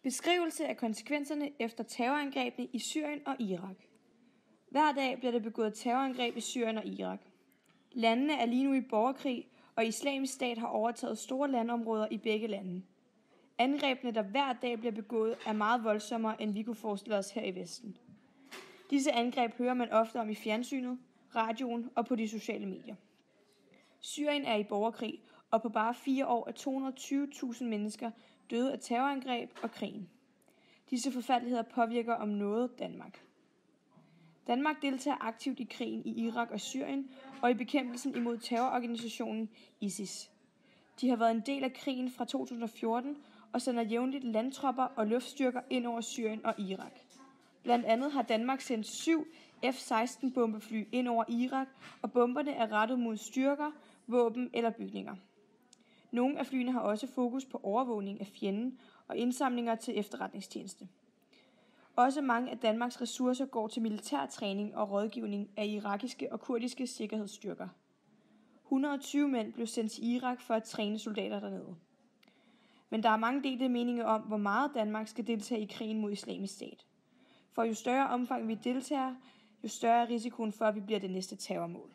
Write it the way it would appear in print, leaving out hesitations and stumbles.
Beskrivelse af konsekvenserne efter terrorangrebene i Syrien og Irak. Hver dag bliver der begået terrorangreb i Syrien og Irak. Landene er lige nu i borgerkrig, og Islamisk Stat har overtaget store landområder i begge lande. Angrebene, der hver dag bliver begået, er meget voldsommere, end vi kunne forestille os her i Vesten. Disse angreb hører man ofte om i fjernsynet, radioen og på de sociale medier. Syrien er i borgerkrig, og på bare 4 år er 220.000 mennesker døde af terrorangreb og krigen. Disse forfærdeligheder påvirker om noget Danmark. Danmark deltager aktivt i krigen i Irak og Syrien og i bekæmpelsen imod terrororganisationen ISIS. De har været en del af krigen fra 2014 og sender jævnligt landtropper og luftstyrker ind over Syrien og Irak. Blandt andet har Danmark sendt 7 F-16 bombefly ind over Irak, og bomberne er rettet mod styrker, våben eller bygninger. Nogle af flyene har også fokus på overvågning af fjenden og indsamlinger til efterretningstjeneste. Også mange af Danmarks ressourcer går til militærtræning og rådgivning af irakiske og kurdiske sikkerhedsstyrker. 120 mænd blev sendt til Irak for at træne soldater dernede. Men der er mange delte meninger om, hvor meget Danmark skal deltage i krigen mod Islamisk Stat. For jo større omfang vi deltager, jo større er risikoen for, at vi bliver det næste terrormål.